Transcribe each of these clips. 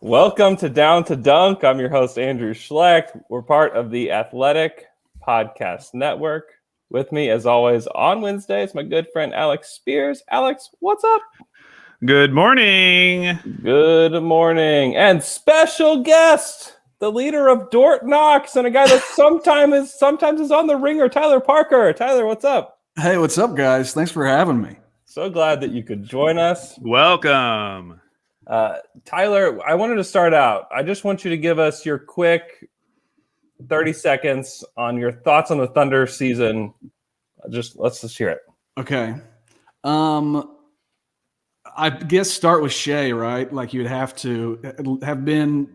Welcome to Down to Dunk. I'm your host, Andrew Schlecht. We're part of the Athletic Podcast Network. With me, as always, on Wednesdays, my good friend Alex Spears. Alex, what's up? Good morning. Good morning. And special guest, the leader of Dort Knox and a guy that sometimes is on the Ringer, Tyler Parker. Tyler, what's up? Hey, what's up, guys? Thanks for having me. So glad that you could join us. Welcome. Tyler, I wanted to start out. I just want you to give us your quick 30 seconds on your thoughts on the Thunder season. Let's just hear it. Okay. I guess start with Shai, right? Like you'd have to have been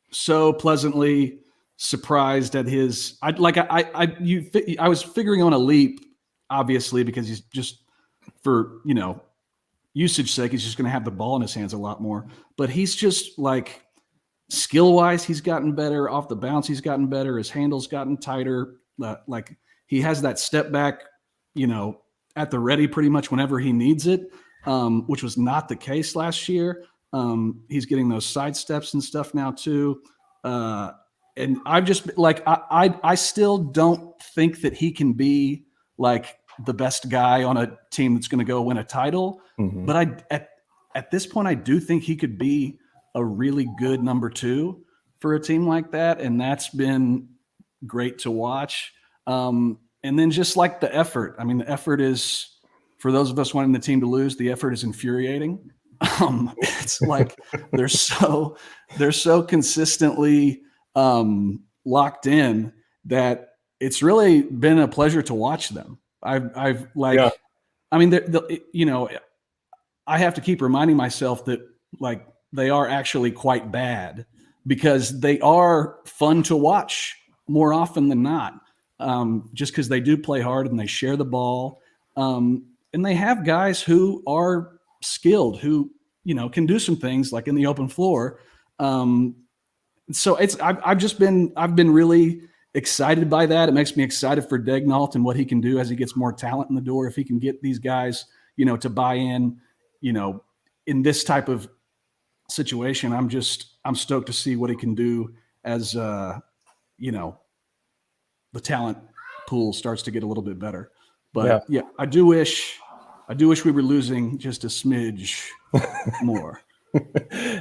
so pleasantly surprised at his. I was figuring on a leap, obviously, because he's just for usage sake, he's just going to have the ball in his hands a lot more. But he's just like skill-wise, he's gotten better. Off the bounce, he's gotten better. His handle's gotten tighter. Like he has that step back, at the ready pretty much whenever he needs it, which was not the case last year. He's getting those side steps and stuff now too. And I've just like I still don't think that he can be like the best guy on a team that's going to go win a title. Mm-hmm. But at this point, I do think he could be a really good number two for a team like that. And that's been great to watch. And then just like the effort, I mean, the effort is, for those of us wanting the team to lose, the effort is infuriating. It's like they're so consistently locked in that it's really been a pleasure to watch them. I have to keep reminding myself that like they are actually quite bad because they are fun to watch more often than not. Just because they do play hard and they share the ball. And they have guys who are skilled, who, can do some things like in the open floor. So I've been really excited by that. It makes me excited for Daigneault and what he can do as he gets more talent in the door. If he can get these guys, to buy in, in this type of situation, I'm stoked to see what he can do as, the talent pool starts to get a little bit better. But yeah, I do wish we were losing just a smidge more.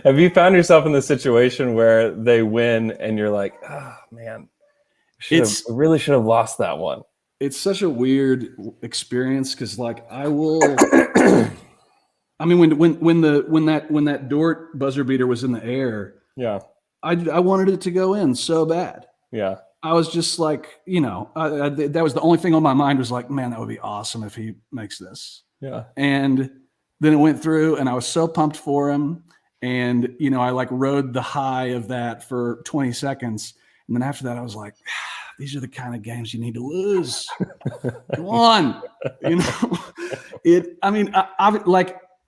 Have you found yourself in the situation where they win and you're like, oh man, really should have lost that one? It's such a weird experience because like I will I mean when that Dort buzzer beater was in the air, I wanted it to go in so bad. Yeah. I was just like, that was the only thing on my mind was like, man, that would be awesome if he makes this. Yeah. And then it went through and I was so pumped for him. And, I like rode the high of that for 20 seconds. And then after that, I was like, these are the kind of games you need to lose. Come on.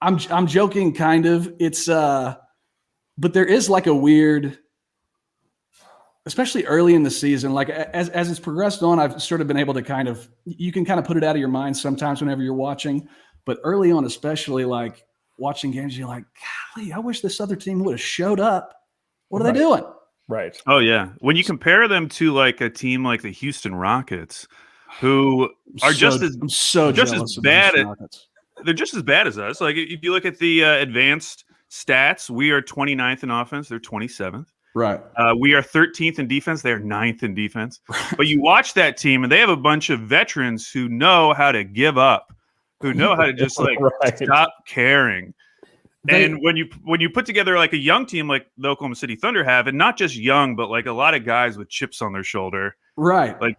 I'm joking kind of. It's, but there is like a weird, especially early in the season, like as it's progressed on, I've sort of been able to you can kind of put it out of your mind sometimes whenever you're watching, but early on, especially like watching games, you're like, golly, I wish this other team would have showed up. What are they doing? Right. Oh yeah. When you compare them to like a team like the Houston Rockets, who are just as bad as us. Like if you look at the advanced stats, we are 29th in offense. They're 27th. Right. We are 13th in defense. They're 9th in defense. But you watch that team, and they have a bunch of veterans who know how to give up, who know how to just like stop caring. And when you put together like a young team like the Oklahoma City Thunder have, and not just young, but like a lot of guys with chips on their shoulder, right? Like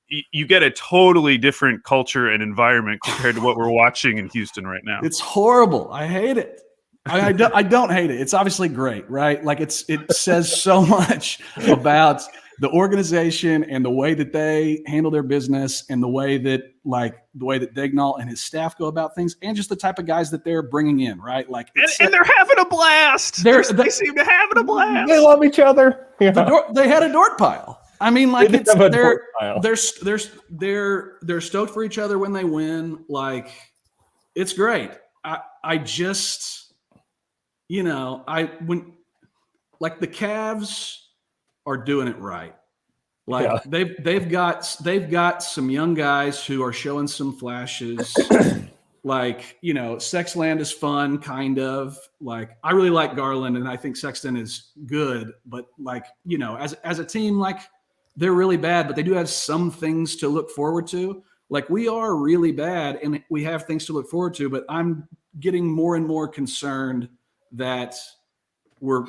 you get a totally different culture and environment compared to what we're watching in Houston right now. It's horrible. I hate it. I don't hate it. It's obviously great, right? Like it says so much about the organization and the way that they handle their business and the way that Daigneault and his staff go about things and just the type of guys that they're bringing in, right? Like, and they're having a blast. They seem to having a blast. They love each other. Yeah. They had a Dort pile. I mean, like they're stoked for each other when they win. Like, it's great. I just, when like the Cavs are doing it right. Like Yeah. they've got some young guys who are showing some flashes. Like, Sexland is fun, kind of. Like, I really like Garland, and I think Sexton is good. But, like, as a team, like, they're really bad, but they do have some things to look forward to. Like, we are really bad, and we have things to look forward to, but I'm getting more and more concerned that we're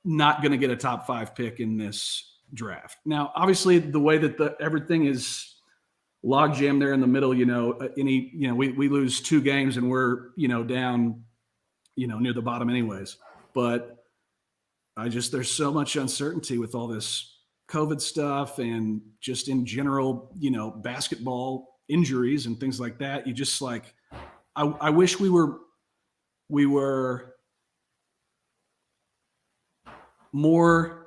not going to get a top 5 pick in this draft. Now, obviously, the way that everything is logjam there in the middle, we lose 2 games and we're, down, near the bottom anyways. But there's so much uncertainty with all this COVID stuff and just in general, basketball injuries and things like that. You just like, I wish we were more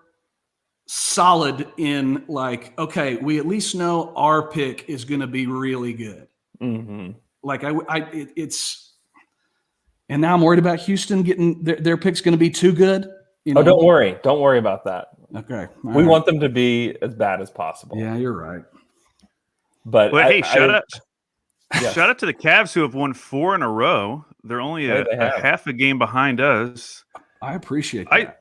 solid in like, okay, we at least know our pick is going to be really good. Mm-hmm. Like it's, and now I'm worried about Houston getting their pick's going to be too good. Oh, don't worry about that. Okay, we want them to be as bad as possible. Yeah, you're right. But hey, shout out to the Cavs who have won 4 in a row. They're only a half a game behind us. I appreciate that.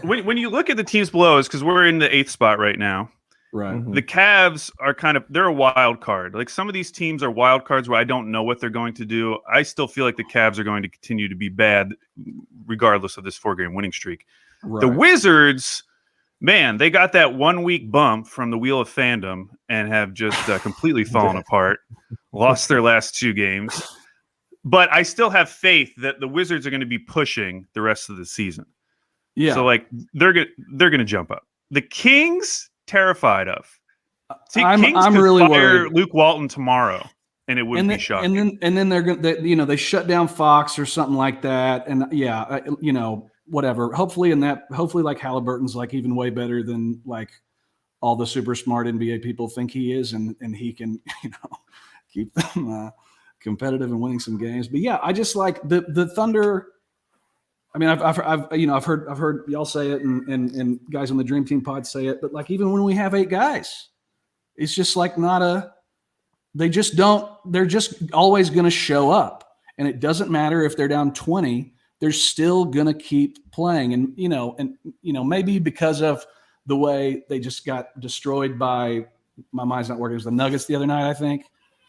When you look at the teams below us, because we're in the 8th spot right now, right? Mm-hmm. The Cavs are they're a wild card. Like some of these teams are wild cards where I don't know what they're going to do. I still feel like the Cavs are going to continue to be bad, regardless of this 4-game winning streak. Right. The Wizards, man, they got that 1-week bump from the Wheel of Fandom and have just completely fallen apart. Lost their last 2 games, but I still have faith that the Wizards are going to be pushing the rest of the season. Yeah. So like they're gonna jump up. The Kings terrified of. Kings I'm could really fire worried. Luke Walton tomorrow, and it wouldn't be shocking. And then they're gonna they shut down Fox or something like that. And whatever. Hopefully like Halliburton's like even way better than like all the super smart NBA people think he is, and he can keep them competitive and winning some games. But yeah, I just like the Thunder. I mean, I've heard y'all say it and guys on the Dream Team pod say it, but like even when we have 8 guys, it's just like they're just always going to show up, and it doesn't matter if they're down 20, they're still going to keep playing. And maybe because of the way they just got destroyed by, my mind's not working, it was the Nuggets the other night, I think.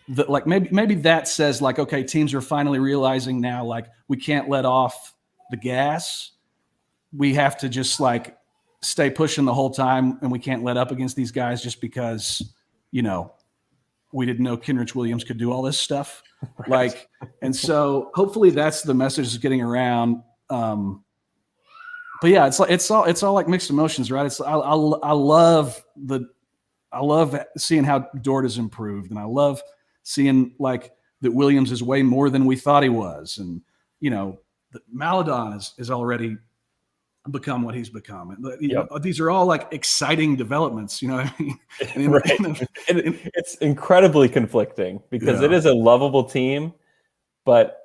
That like maybe that says like, okay, teams are finally realizing now like we can't let off the gas. We have to just like stay pushing the whole time, and we can't let up against these guys just because we didn't know Kenrich Williams could do all this stuff. Right. Like, and so hopefully that's the message is getting around. But yeah, it's all like mixed emotions, right? I love seeing how Dort has improved, and I love seeing like that Williams is way more than we thought he was, and Maladon has already become what he's become. These are all like exciting developments, you know what I mean? Right. And it's incredibly conflicting because it is a lovable team, but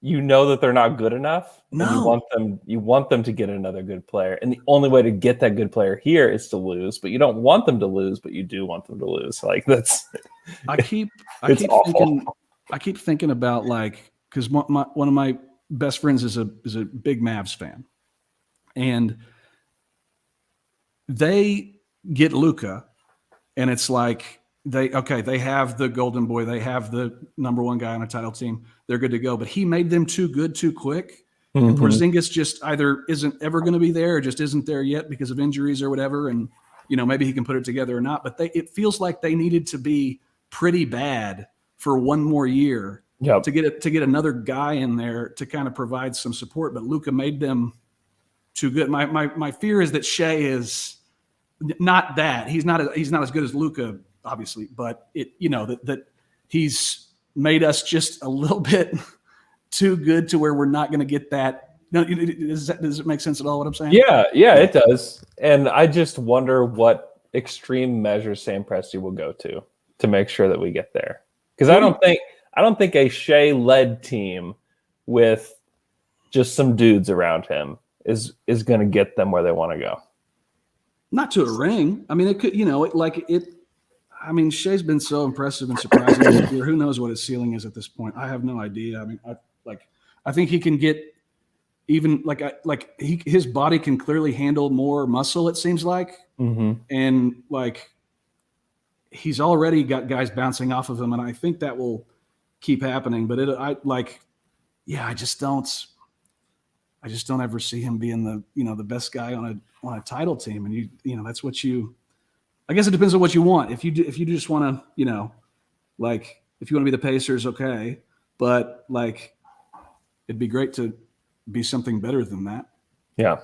that they're not good enough. No. You want them to get another good player. And the only way to get that good player here is to lose, but you don't want them to lose, but you do want them to lose. Like that's I keep thinking about like, because one of my best friends is a big Mavs fan, and they get Luka, and it's like they have the golden boy, they have the number 1 guy on a title team, they're good to go, but he made them too good too quick. Mm-hmm. And Porzingis just either isn't ever going to be there or just isn't there yet because of injuries or whatever, and maybe he can put it together or not, but it feels like they needed to be pretty bad for 1 more year. Yep. To get another guy in there to kind of provide some support, but Luka made them too good. My fear is that Shai is not that. He's not as good as Luka, obviously, but that he's made us just a little bit too good to where we're not going to get that. No, does it make sense at all what I'm saying? Yeah, it does. And I just wonder what extreme measures Sam Presti will go to make sure that we get there. Because I don't think a Shai-led team with just some dudes around him is going to get them where they want to go. Not to a ring. I mean, it could, I mean, Shai's been so impressive and surprising this year. Who knows what his ceiling is at this point? I have no idea. I mean, I think he can get even his body can clearly handle more muscle, it seems like. Mm-hmm. And he's already got guys bouncing off of him. And I think that will keep happening, but I just don't ever see him being the best guy on a title team. And that's what I guess it depends on what you want. If you just want to, if you want to be the Pacers, okay. But it'd be great to be something better than that. Yeah.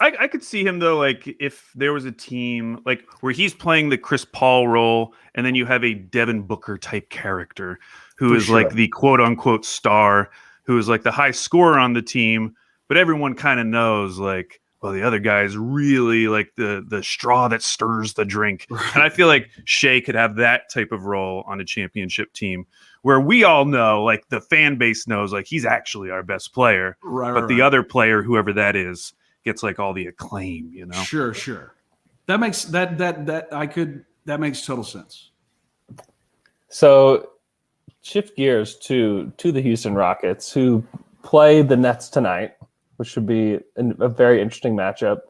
I could see him though, if there was a team where he's playing the Chris Paul role, and then you have a Devin Booker type character who is the quote unquote star, who is the high scorer on the team, but everyone kind of knows the other guy is really the straw that stirs the drink. Right. And I feel like Shai could have that type of role on a championship team where we all know, the fan base knows, he's actually our best player. Right, but the other player, whoever that is, gets all the acclaim, Sure. That makes that makes total sense. So shift gears to the Houston Rockets, who play the Nets tonight, which should be a very interesting matchup.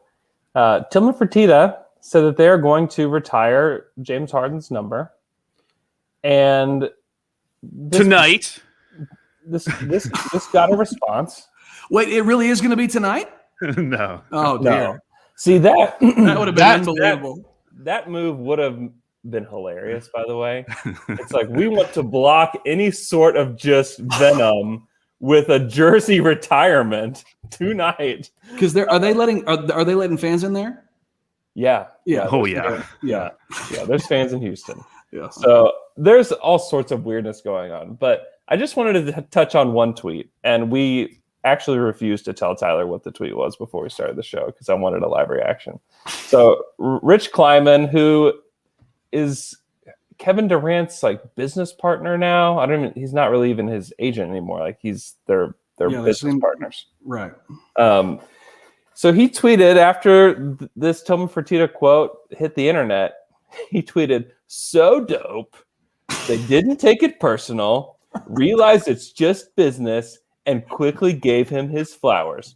Tillman Fertitta said that they are going to retire James Harden's number. And tonight, this got a response. Wait, it really is going to be tonight? No. Oh, dear. No. See, that would have been unbelievable. That move would have been hilarious, by the way. It's we want to block any sort of just venom with a jersey retirement tonight. Because are they letting fans in there? Yeah. Oh yeah. Yeah. There's fans in Houston. Yeah. So there's all sorts of weirdness going on. But I just wanted to touch on one tweet, and we actually refused to tell Tyler what the tweet was before we started the show because I wanted a live reaction. So Rich Kleiman, who is Kevin Durant's business partner now. He's not really even his agent anymore. He's their business partners. Right. So he tweeted after this Tillman Fertitta quote hit the internet, he tweeted, "So dope. They didn't take it personal, realized it's just business, and quickly gave him his flowers. ...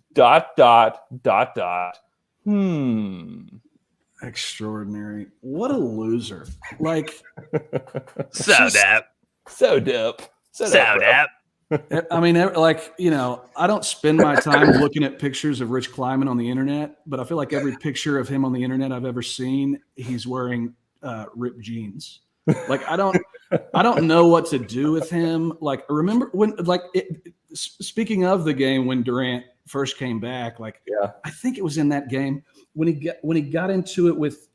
Extraordinary. What a loser. So dope. I mean, I don't spend my time looking at pictures of Rich Kleiman on the internet, but I feel like every picture of him on the internet I've ever seen, he's wearing ripped jeans. I don't know what to do with him. Remember when, speaking of the game when Durant first came back, I think it was in that game when he got into it with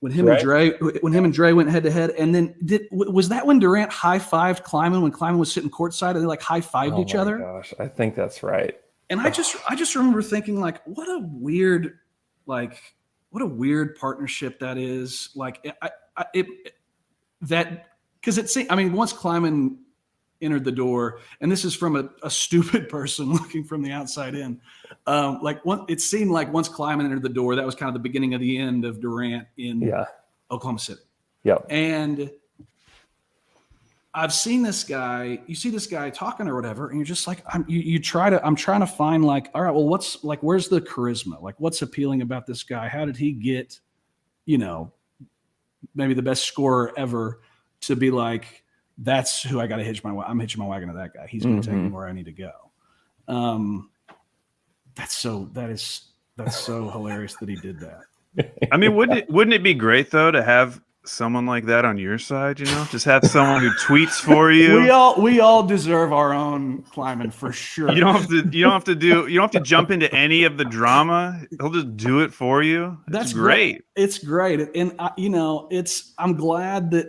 when him and Dre went head to head, and then was that when Durant high-fived Kleiman when Kleiman was sitting courtside and they high-fived each other? Gosh, I think that's right. And I just remember thinking what a weird partnership that is. Once Kleiman entered the door, and this is from a stupid person looking from the outside in. It seemed like once Kleiman entered the door, that was kind of the beginning of the end of Durant in Oklahoma City. Yep. And I've seen this guy. You see this guy talking or whatever, and you're just I'm trying to find all right, well, what's where's the charisma? What's appealing about this guy? How did he get, maybe the best scorer ever to be that's who I got to hitch my wagon. I'm hitching my wagon to that guy. He's going to take me where I need to go. That's so hilarious that he did that. I mean, wouldn't it be great though to have someone like that on your side? Just have someone who tweets for you. We all deserve our own Kleiman for sure. You don't have to jump into any of the drama. He'll just do it for you. That's great. It's great, and I'm glad that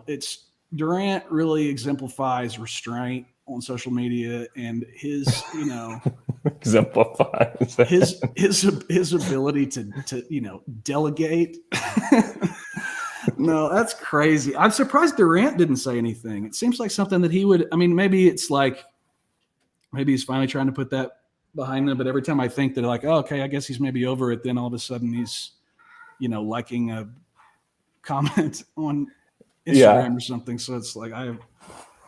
it's. Durant really exemplifies restraint on social media, and his, exemplifies his ability to delegate. No, that's crazy. I'm surprised Durant didn't say anything. It seems like something that he would. I mean, maybe it's maybe he's finally trying to put that behind them, but every time I think that like, oh, okay, I guess he's maybe over it, then all of a sudden he's, liking a comment on Instagram or something. So it's like I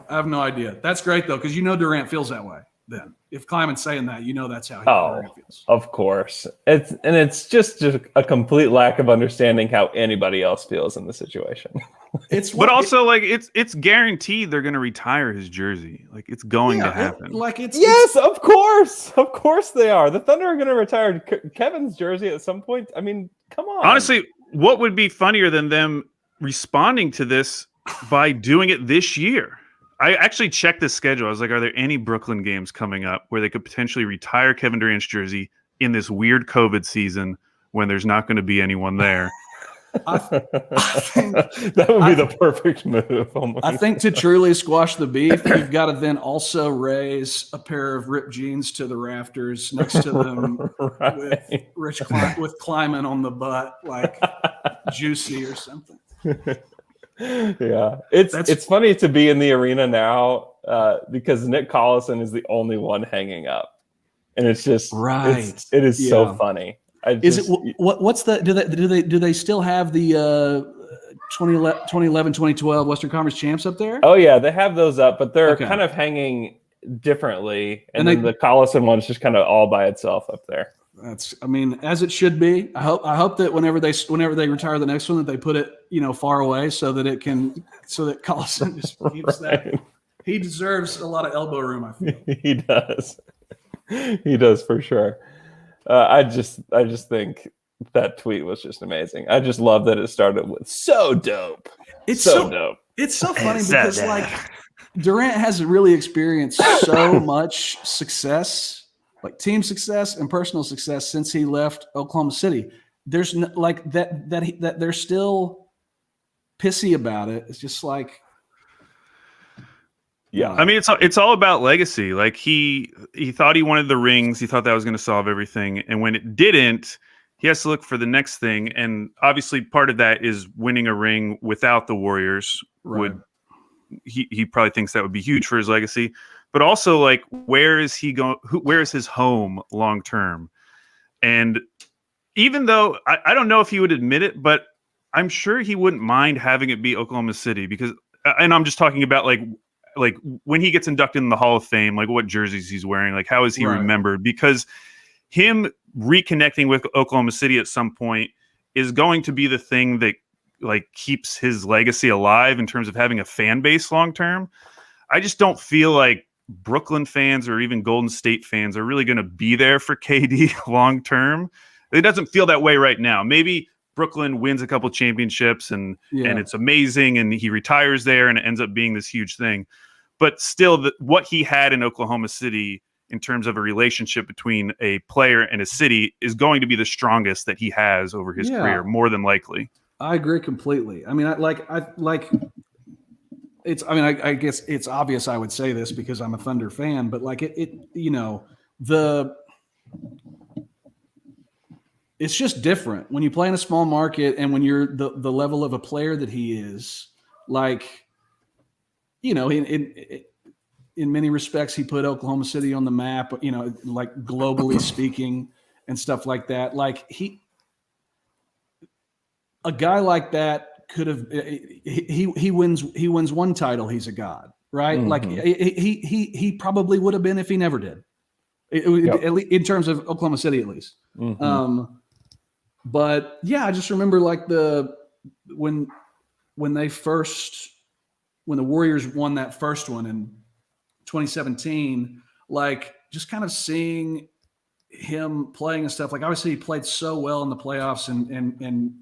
have no idea. That's great though, because Durant feels that way. Then if Kleiman's saying that, that's how Durant feels. Of course. It's just a complete lack of understanding how anybody else feels in the situation. It's guaranteed they're going to retire his jersey. Like it's going to happen. Of course they are. The Thunder are going to retire Kevin's jersey at some point. I mean, come on. Honestly, what would be funnier than them responding to this by doing it this year? I actually checked the schedule. I was like, are there any Brooklyn games coming up where they could potentially retire Kevin Durant's jersey in this weird COVID season when there's not going to be anyone there? I think that would be the perfect move. I think to truly squash the beef, you've got to then also raise a pair of ripped jeans to the rafters next to them with Kleiman on the butt, like Juicy or something. Yeah, it's funny to be in the arena now because Nick Collison is the only one hanging up, and it's just it is so funny. What's the do they still have the 2011 2012 Western Conference champs up there? Oh yeah, they have those up, but they're kind of hanging differently, and then the Collison one's just kind of all by itself up there. That's, as it should be. I hope that whenever they retire the next one, that they put it, far away so that Collison just keeps that. He deserves a lot of elbow room, I feel. He does. He does for sure. I just think that tweet was just amazing. I just love that it started with so dope. It's so dope. It's so funny because Durant has really experienced so much success. Like team success and personal success since he left Oklahoma City. There's that they're still pissy about it. It's just like, yeah. It's all about legacy. Like he thought he wanted the rings. He thought that was going to solve everything. And when it didn't, he has to look for the next thing. And obviously part of that is winning a ring without the Warriors. Right. He probably thinks that would be huge for his legacy. But also, like, where is he going? Where is his home long term? And even though I don't know if he would admit it, but I'm sure he wouldn't mind having it be Oklahoma City because, and I'm just talking about like when he gets inducted in the Hall of Fame, like what jerseys he's wearing, like how is he remembered? Because him reconnecting with Oklahoma City at some point is going to be the thing that like keeps his legacy alive in terms of having a fan base long term. I just don't feel like Brooklyn fans or even Golden State fans are really going to be there for KD long term. It doesn't feel that way right now. Maybe Brooklyn wins a couple championships and it's amazing and he retires there and it ends up being this huge thing. But still, what he had in Oklahoma City in terms of a relationship between a player and a city is going to be the strongest that he has over his career, more than likely. I agree completely. I guess it's obvious I would say this because I'm a Thunder fan, but like it's just different when you play in a small market and when you're the level of a player that he is. Like, in many respects, he put Oklahoma City on the map. Like globally speaking and stuff like that. Like a guy like that. Could have he wins one title, he's a god, right? Mm-hmm. Like he probably would have been if he never did, in terms of Oklahoma City at least. Mm-hmm. But yeah, I just remember like when the Warriors won that first one in 2017, like just kind of seeing him playing and stuff. Like obviously he played so well in the playoffs and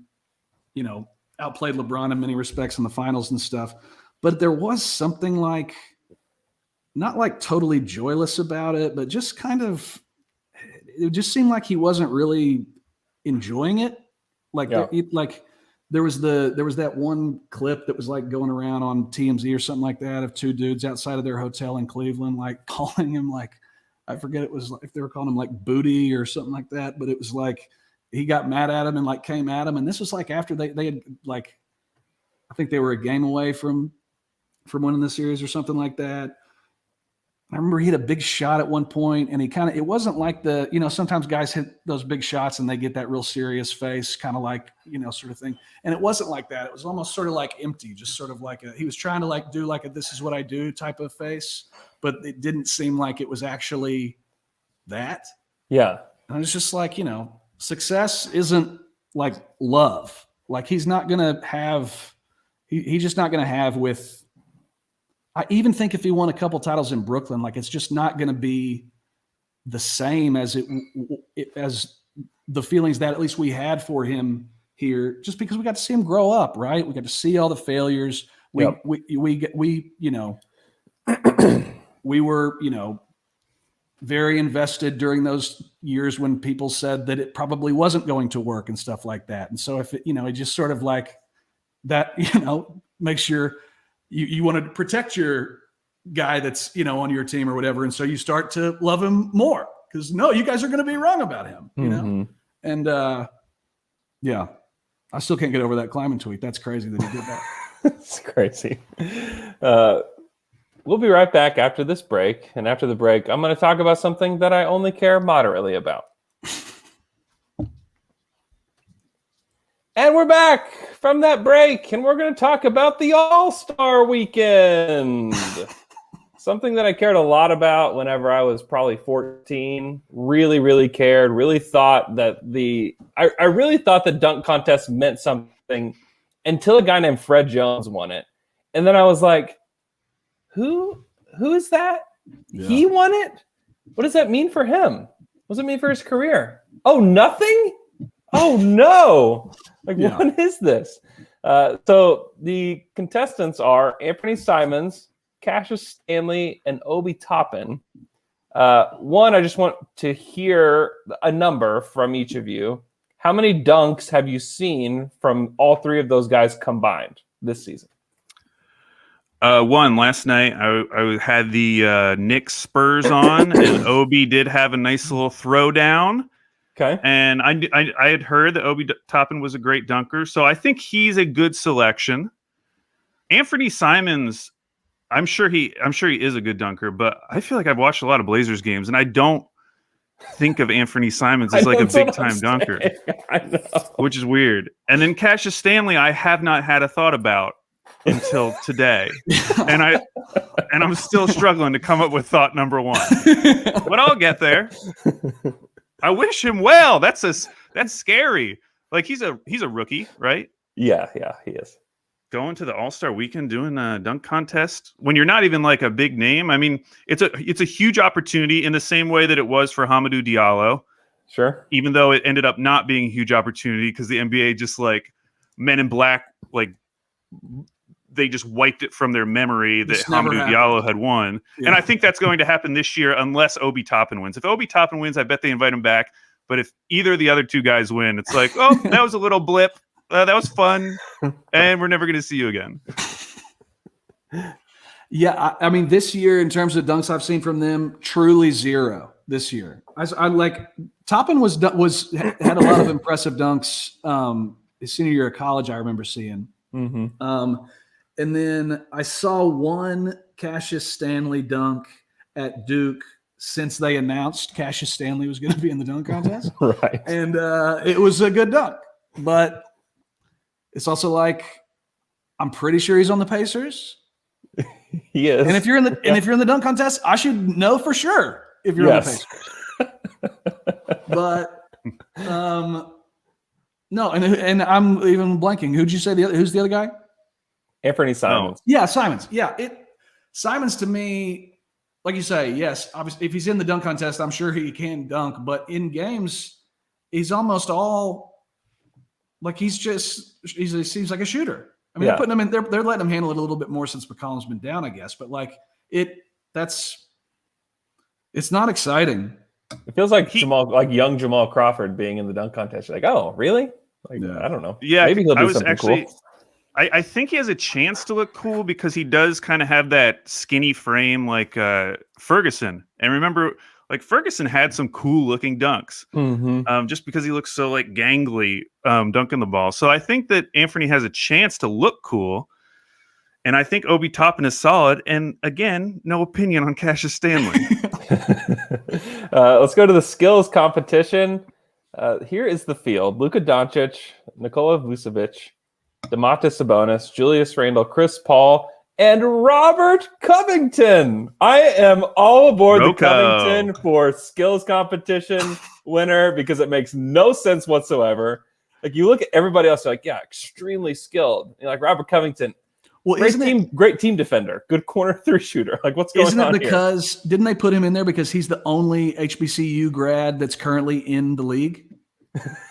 outplayed LeBron in many respects in the finals and stuff, but there was something like, not like totally joyless about it, but just kind of, it just seemed like he wasn't really enjoying it. Like, there was that one clip that was like going around on TMZ or something like that of two dudes outside of their hotel in Cleveland, like calling him like, I forget it was like, if they were calling him like booty or something like that, but it was like, he got mad at him and like came at him. And this was like after they had like, I think they were a game away from winning the series or something like that. I remember he hit a big shot at one point, and it wasn't like sometimes guys hit those big shots and they get that real serious face, kind of like, sort of thing. And it wasn't like that. It was almost sort of like empty, just sort of like he was trying to like do like a "this is what I do" type of face, but it didn't seem like it was actually that. Yeah. And it's just like, success isn't like love. Like he's not going to have, he's just not going to have with, I even think if he won a couple titles in Brooklyn, like it's just not going to be the same as as the feelings that at least we had for him here, just because we got to see him grow up, right? We got to see all the failures. We were, very invested during those years when people said that it probably wasn't going to work and stuff like that. And so if it just sort of like that, makes you want to protect your guy that's, on your team or whatever. And so you start to love him more because no, you guys are going to be wrong about him, know? And yeah, I still can't get over that Kleiman tweet. That's crazy that he did that. It's crazy. We'll be right back after this break. And after the break, I'm going to talk about something that I only care moderately about. And we're back from that break, and we're going to talk about the All-Star Weekend. Something that I cared a lot about whenever I was probably 14. Really, really cared. Really thought that I really thought the dunk contest meant something until a guy named Fred Jones won it. And then I was like, Who is that? Yeah. He won it? What does that mean for him? What does it mean for his career? Oh, nothing? Oh, no. What is this? So the contestants are Anthony Simons, Cassius Stanley, and Obi Toppin. One, I just want to hear a number from each of you. How many dunks have you seen from all three of those guys combined this season? One last night, I had the Knicks Spurs on, and Obi did have a nice little throwdown. Okay, and I had heard that Obi Toppin was a great dunker, so I think he's a good selection. Anthony Simons, I'm sure he is a good dunker, but I feel like I've watched a lot of Blazers games, and I don't think of Anthony Simons as like a big time dunker, I know, which is weird. And then Cassius Stanley, I have not had a thought about until today, and I'm still struggling to come up with thought number one, but I'll get there. I wish him well. That's scary. Like he's a rookie, right? Yeah, he is. Going to the All-Star Weekend, doing a dunk contest when you're not even like a big name. I mean, it's a huge opportunity in the same way that it was for Hamidou Diallo. Sure. Even though it ended up not being a huge opportunity because the NBA just like Men in Black, like they just wiped it from their memory that Hamidou Diallo had won. Yeah. And I think that's going to happen this year unless Obi Toppin wins. If Obi Toppin wins, I bet they invite him back. But if either of the other two guys win, it's like, oh, that was a little blip. That was fun. And we're never going to see you again. Yeah, I mean, this year, in terms of dunks I've seen from them, truly zero this year. I like Toppin had a lot of impressive dunks his senior year of college, I remember seeing. Mm-hmm. And then I saw one Cassius Stanley dunk at Duke since they announced Cassius Stanley was going to be in the dunk contest. Right. And it was a good dunk. But it's also like, I'm pretty sure he's on the Pacers. He is. And if you're in the dunk contest, I should know for sure if you're on the Pacers. But no, and I'm even blanking. Who'd you say who's the other guy? Anthony Simons. Oh. Yeah, Simons. Yeah, Simons to me, like you say, yes, obviously, if he's in the dunk contest, I'm sure he can dunk. But in games, he's almost all like he seems like a shooter. I mean, they're putting him in. They're letting him handle it a little bit more since McCollum's been down, I guess. But like it's not exciting. It feels like young Jamal Crawford being in the dunk contest. You're like, oh, really? Like, I don't know. Yeah, maybe he'll do something cool. I think he has a chance to look cool because he does kind of have that skinny frame like Ferguson. And remember, like Ferguson had some cool looking dunks just because he looks so like gangly dunking the ball. So I think that Anthony has a chance to look cool. And I think Obi Toppin is solid. And again, no opinion on Cassius Stanley. Let's go to the skills competition. Here is the field: Luka Doncic, Nikola Vucevic, Domantas Sabonis, Julius Randle, Chris Paul, and Robert Covington. I am all aboard the Covington for skills competition winner because it makes no sense whatsoever. Like, you look at everybody else, you're like, yeah, extremely skilled. You're like, Robert Covington, well, great team defender, good corner 3 shooter. Like, what's going on here? Isn't it because, didn't they put him in there because he's the only HBCU grad that's currently in the league?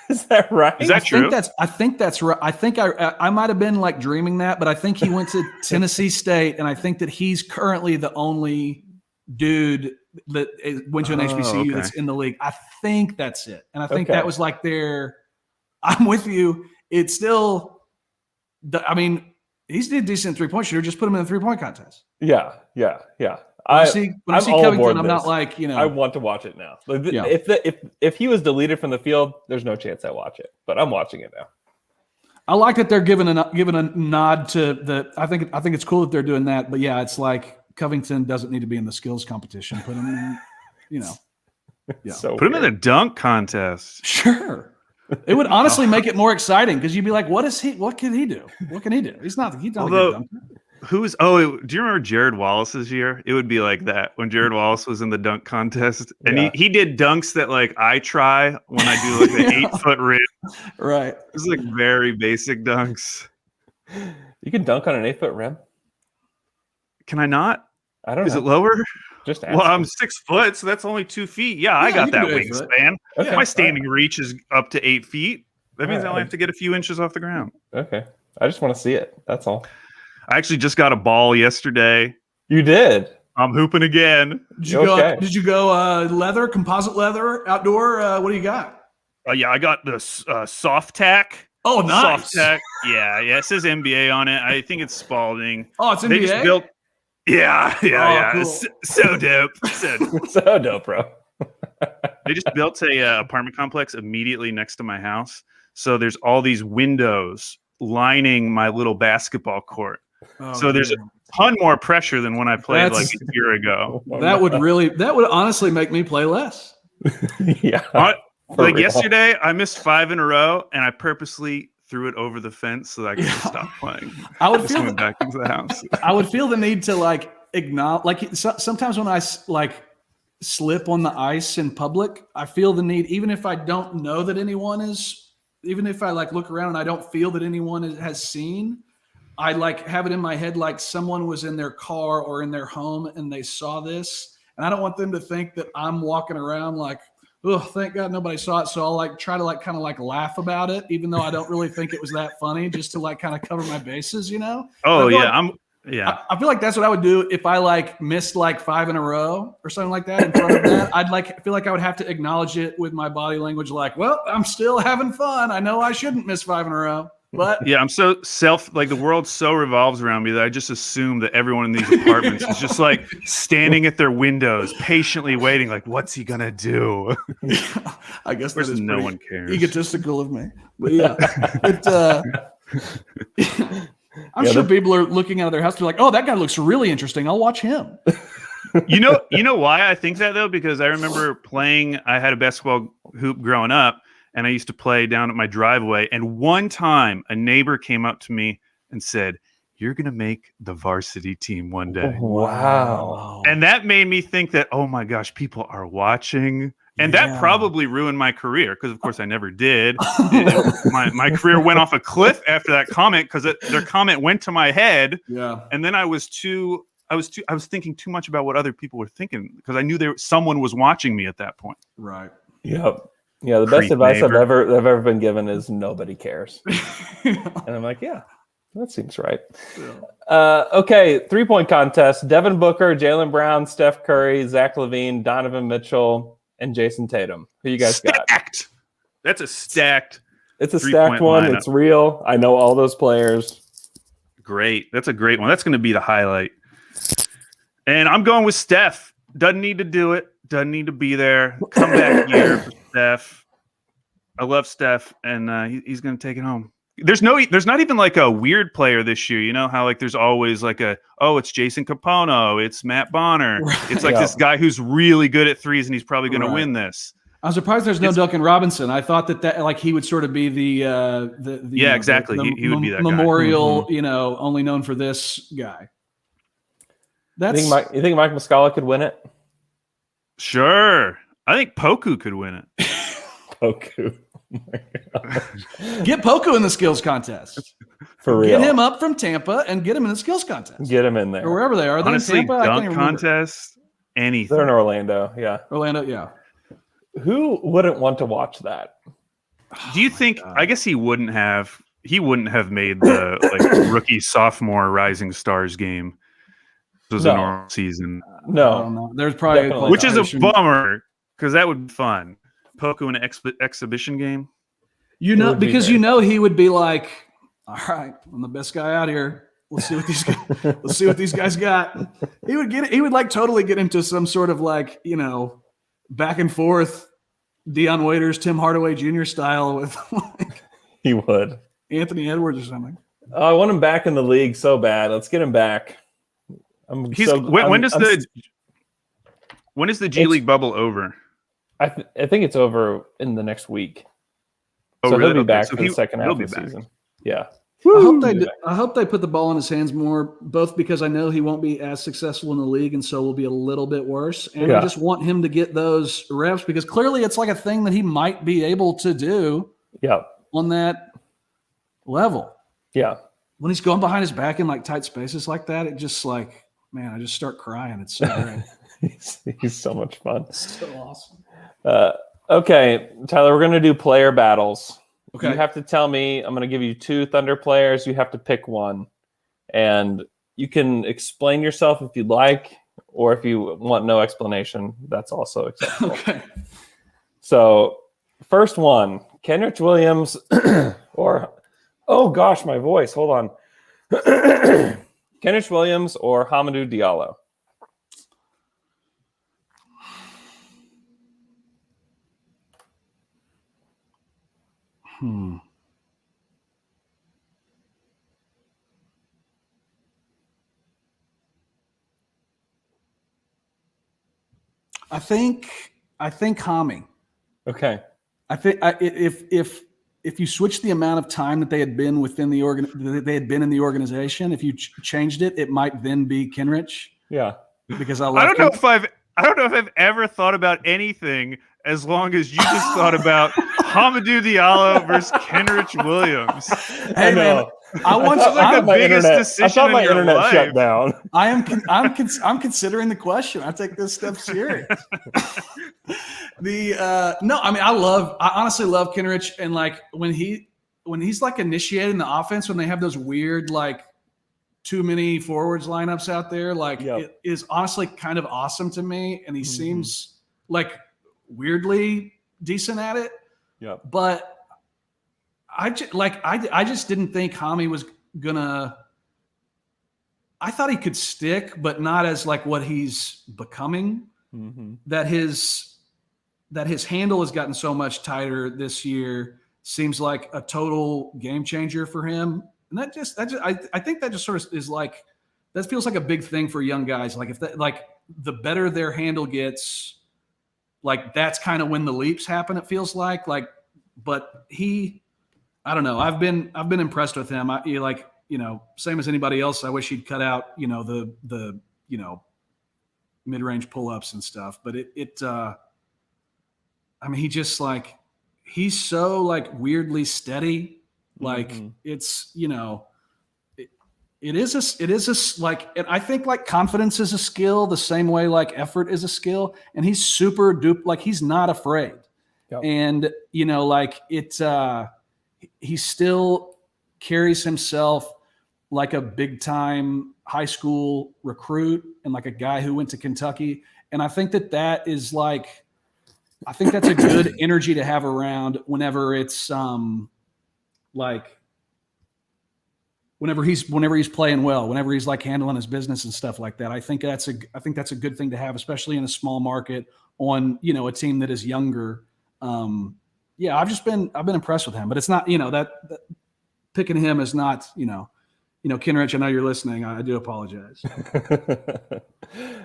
Is that right? Is that true? I think that's right. I think I might have been like dreaming that, but I think he went to Tennessee State, and I think that he's currently the only dude that went to an HBCU that's in the league. I think that's it, and I think that was like their. I'm with you. It's still. I mean, he's a decent 3-point shooter. Just put him in the 3-point contest. Yeah. When I see Covington, I'm not like, I want to watch it now. Like, if he was deleted from the field, there's no chance I watch it. But I'm watching it now. I like that they're giving a nod to the. I think it's cool that they're doing that. But yeah, it's like Covington doesn't need to be in the skills competition. Put him in, yeah. So put him in a dunk contest. Sure. It would honestly make it more exciting because you'd be like, what can he do? What can he do? He's not a good dunker. Do you remember Jared Wallace's year? It would be like that when Jared Wallace was in the dunk contest, and he did dunks that like I try when I do like the 8-foot rim. Right. It's like very basic dunks. You can dunk on an 8-foot rim. Can I not? I don't know. Is it lower? Just well, I'm 6 foot, so that's only 2 feet. Yeah, I got that wingspan. Okay. My standing reach is up to 8 feet. That means I only have to get a few inches off the ground. Okay. I just want to see it. That's all. I actually just got a ball yesterday. You did? I'm hooping again. Did you go leather, composite leather, outdoor? What do you got? Yeah, I got the soft tack. Oh, nice. Soft tack. Yeah. It says NBA on it. I think it's Spalding. Oh, it's NBA? They just built. Yeah. Cool. So dope. So dope, bro. They just built a apartment complex immediately next to my house. So there's all these windows lining my little basketball court. So there's a ton more pressure than when I played like a year ago. That would honestly make me play less. Yeah. Like yesterday, I missed 5 in a row, and I purposely threw it over the fence so that I could stop playing. I would feel went back into the house. I would feel the need to like acknowledge, like sometimes when I like slip on the ice in public, I feel the need, even if I don't know that anyone is, even if I like look around and I don't feel that anyone has seen. I like have it in my head like someone was in their car or in their home and they saw this, and I don't want them to think that I'm walking around like, oh, thank God nobody saw it. So I'll like try to like kind of like laugh about it, even though I don't really think it was that funny, just to like kind of cover my bases, Oh yeah, I feel like that's what I would do if I like missed like 5 in a row or something like that in front of that. I'd feel like I would have to acknowledge it with my body language, like, well, I'm still having fun. I know I shouldn't miss 5 in a row. But yeah, I'm so the world so revolves around me that I just assume that everyone in these apartments is just like standing at their windows, patiently waiting, like, what's he gonna do? I guess that is no one cares. Egotistical of me. But yeah. I'm sure people are looking out of their house, they're like, oh, that guy looks really interesting. I'll watch him. You know why I think that though? Because I remember I had a basketball hoop growing up. And I used to play down at my driveway. And one time a neighbor came up to me and said, you're going to make the varsity team one day. Wow. And that made me think that, oh my gosh, people are watching. And that probably ruined my career because, of course, I never did. My career went off a cliff after that comment because their comment went to my head. Yeah. And then I was thinking too much about what other people were thinking because I knew someone was watching me at that point. Right. Yep. Yeah, the best advice I've ever been given is nobody cares. And I'm like, yeah, that seems right. Yeah. Okay, 3-point contest. Devin Booker, Jaylen Brown, Steph Curry, Zach LaVine, Donovan Mitchell, and Jason Tatum. Who you guys got? That's a stacked. It's a stacked one. Lineup. It's real. I know all those players. Great. That's a great one. That's going to be the highlight. And I'm going with Steph. Doesn't need to do it. Doesn't need to be there. Come back here for Steph. I love Steph, and he's going to take it home. there's not even like a weird player this year. You know how like there's always like it's Jason Capono, it's Matt Bonner. Right. It's like this guy who's really good at threes and he's probably going to win this. I'm surprised there's no Duncan Robinson. I thought that like he would sort of be the exactly. He would be that memorial, guy. Only known for this guy. You think Mike Muscala could win it? Sure. I think Poku could win it. Poku. Get Poku in the skills contest. For real. Get him up from Tampa and get him in the skills contest. Get him in there. Or wherever they are. Honestly, in Tampa? dunk contest, anything. They're in Orlando, yeah. Orlando, yeah. Who wouldn't want to watch that? Do you think I guess he wouldn't have made the like rookie sophomore rising stars game. This was a normal season. No. There's probably which is a bummer because that would be fun. Poku in an exhibition game. Because he would be like, all right, I'm the best guy out here. Let's see what these guys got. He would like totally get into some sort of like, back and forth Deion Waiters, Tim Hardaway Jr. style with like he would. Anthony Edwards or something. Oh, I want him back in the league so bad. Let's get him back. When is the G League bubble over? I think it's over in the next week. Oh, so really? He'll be back for the second half of the season. Yeah. I hope they put the ball in his hands more, both because I know he won't be as successful in the league and so will be a little bit worse. And I just want him to get those reps because clearly it's like a thing that he might be able to do on that level. Yeah. When he's going behind his back in like tight spaces like that, it just like, man, I just start crying. It's so great. he's so much fun. It's so awesome. Okay, Tyler, we're going to do player battles. Okay. You have to tell me, I'm going to give you 2 Thunder players. You have to pick one. And you can explain yourself if you'd like, or if you want no explanation, that's also acceptable. Okay. So, first one, Kendrick Williams or, oh gosh, my voice. Hold on. Kendrick Williams or Hamidou Diallo? I think Hami. Okay. I think if you switch the amount of time that they had been within the in the organization, if you changed it, it might then be Kenrich. Yeah. Because I don't know if I've ever thought about anything as long as you just thought about Hamidou Diallo versus Kenrich Williams. Hey man, I want you. Like the biggest decision I thought my internet life. shut down. I'm considering the question. I take this stuff serious. I honestly love Kenrich, and like when he's like initiating the offense, when they have those weird like too many forwards lineups out there, like it is honestly kind of awesome to me, and he seems like weirdly decent at it. Yeah. But I just didn't think Hami was gonna. I thought he could stick, but not as like what he's becoming. Mm-hmm. That his handle has gotten so much tighter this year. Seems like a total game changer for him. And I think that just sort of is like, that feels like a big thing for young guys. Like the better their handle gets, like that's kind of when the leaps happen. It feels like, but I don't know. I've been impressed with him. Same as anybody else. I wish he'd cut out, the mid-range pull-ups and stuff, but he just like, he's so like weirdly steady. Like it's, it is like, and I think like confidence is a skill the same way like effort is a skill, and he's super dupe. Like he's not afraid. Yep. And he still carries himself like a big time high school recruit and like a guy who went to Kentucky. And I think that is like, I think that's a good energy to have around whenever it's whenever he's playing well, whenever he's like handling his business and stuff like that. I think that's a good thing to have, especially in a small market on, a team that is younger. I've been impressed with him, but it's not, picking him is not, Kenrich, I know you're listening. I do apologize.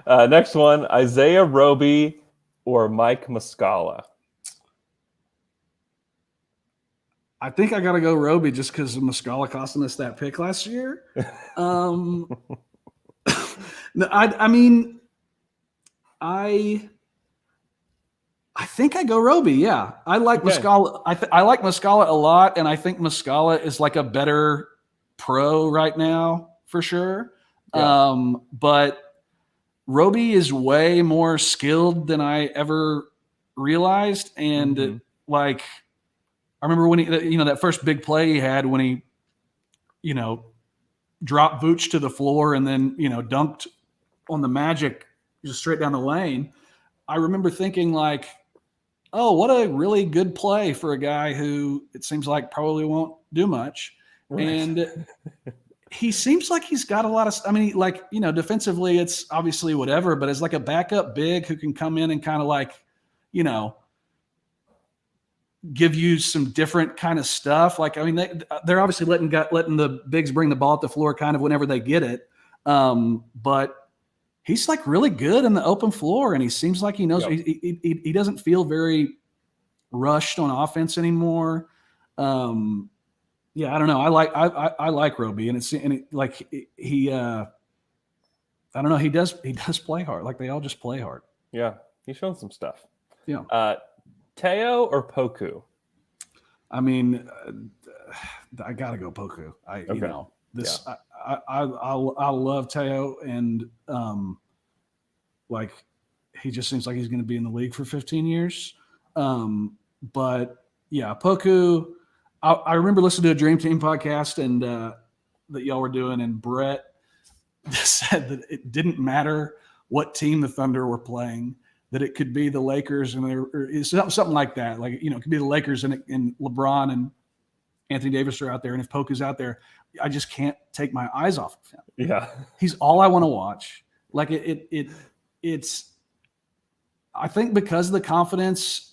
Next one, Isaiah Roby or Mike Muscala? I think I got to go Roby just because Muscala costing us that pick last year. No, I think I go Roby. Yeah, I like Muscala. I like Muscala a lot, and I think Muscala is like a better pro right now for sure. Yeah. But Roby is way more skilled than I ever realized, and like I remember when he, that first big play he had when he, dropped Vooch to the floor and then dunked on the Magic just straight down the lane. I remember thinking like, oh, what a really good play for a guy who it seems like probably won't do much. Right. And he seems like he's got a lot of, defensively it's obviously whatever, but as like a backup big who can come in and kind of like, give you some different kind of stuff. Like, they're obviously letting the bigs bring the ball at the floor kind of whenever they get it. But he's like really good in the open floor, and he seems like he knows. Yep. He doesn't feel very rushed on offense anymore. I don't know. I like Roby, and he I don't know. He does play hard. Like they all just play hard. Yeah, he's shown some stuff. Yeah. Teo or Poku? I gotta go Poku. I love Teo, and he just seems like he's going to be in the league for 15 years. But yeah, Poku. I remember listening to a Dream Team podcast and that y'all were doing, and Brett said that it didn't matter what team the Thunder were playing, that it could be the Lakers and something like that. Like, it could be the Lakers and LeBron and Anthony Davis are out there. And if Poku's out there, I just can't take my eyes off of him. Yeah. He's all I want to watch. Like it's, I think because the confidence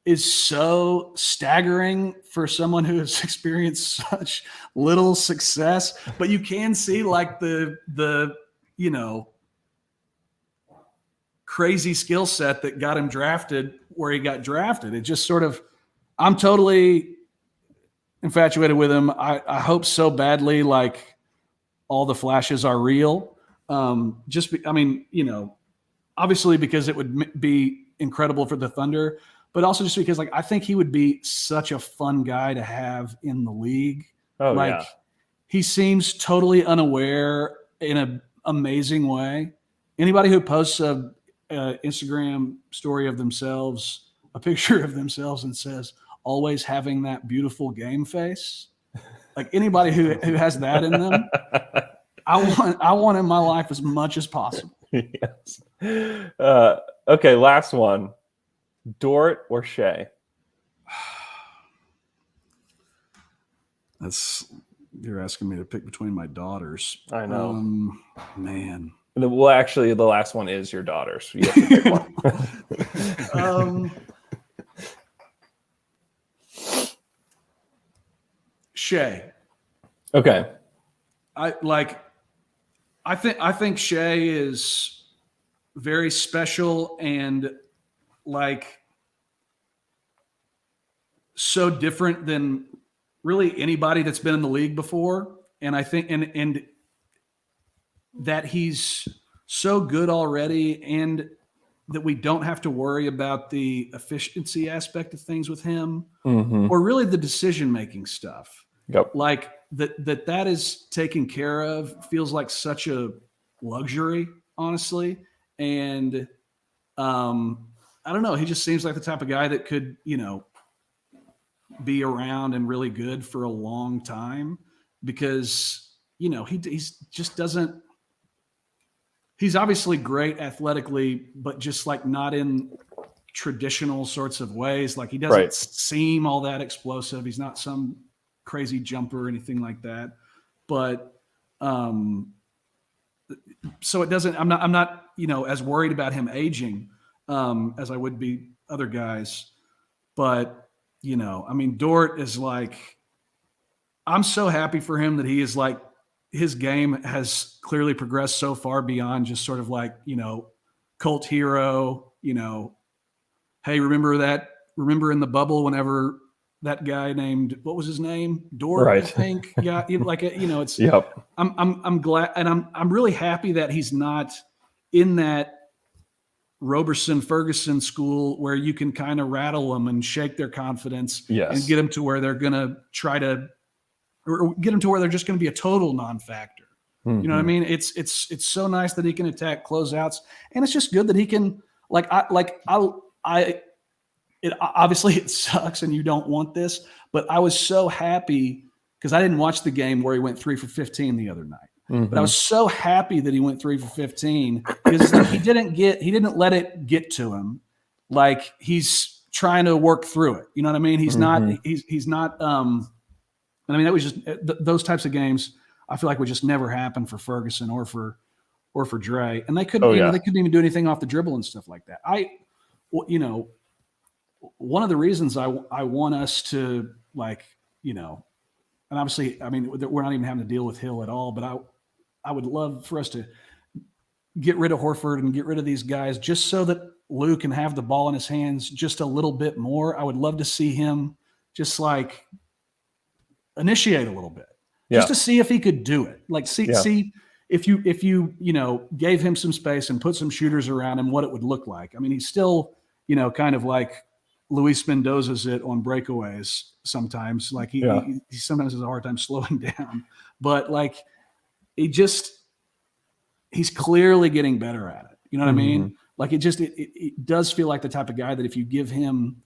is so staggering for someone who has experienced such little success, but you can see like the crazy skill set that got him drafted where he got drafted. It just sort of, I'm totally infatuated with him. I hope so badly, like all the flashes are real. Obviously because it would be incredible for the Thunder, but also just because I think he would be such a fun guy to have in the league. Oh, yeah. He seems totally unaware in an amazing way. Anybody who posts a Instagram story of themselves, a picture of themselves, and says always having that beautiful game face, like anybody who has that in them, I want in my life as much as possible. Yes. Okay, last one. Dort or Shai? You're asking me to pick between my daughters. I know. Man. Well, actually, the last one is your daughter, so you have to pick one. Shai. Okay. I think Shai is very special and so different than really anybody that's been in the league before. And I think and that he's so good already, and that we don't have to worry about the efficiency aspect of things with him, or really the decision-making stuff. Yep. Like that is taken care of, feels like such a luxury, honestly. And I don't know, he just seems like the type of guy that could, be around and really good for a long time, because, he's just doesn't. He's obviously great athletically, but just not in traditional sorts of ways. Like he doesn't seem all that explosive. He's not some crazy jumper or anything like that. But so it doesn't. I'm not as worried about him aging as I would be other guys. But Dort is I'm so happy for him that he is like, his game has clearly progressed so far beyond just sort of like, cult hero, hey, remember in the bubble whenever that guy named, what was his name? Dort, Right. I think. Yeah. It's, Yep. I'm glad. And I'm really happy that he's not in that Roberson Ferguson school where you can kind of rattle them and shake their confidence and get them to where they're going to try to, or get them to where they're just going to be a total non-factor. Mm-hmm. You know what I mean? It's so nice that he can attack closeouts, and it's just good that he can obviously it sucks and you don't want this, but I was so happy because I didn't watch the game where he went 3 for 15 the other night. Mm-hmm. But I was so happy that he went 3 for 15 because he didn't let it get to him. Like he's trying to work through it. You know what I mean? He's not. I mean, that was just those types of games. I feel like would just never happen for Ferguson or for Dre, and they couldn't. They couldn't even do anything off the dribble and stuff like that. One of the reasons I want us to and obviously, I mean, we're not even having to deal with Hill at all, but I would love for us to get rid of Horford and get rid of these guys just so that Lou can have the ball in his hands just a little bit more. I would love to see him just initiate a little bit, just to see if he could do it. See if you gave him some space and put some shooters around him, what it would look like. I mean, he's still, kind of like Luis Mendoza's it on breakaways sometimes. Like he sometimes has a hard time slowing down, but he's clearly getting better at it. You know what I mean? Like it does feel like the type of guy that if you give him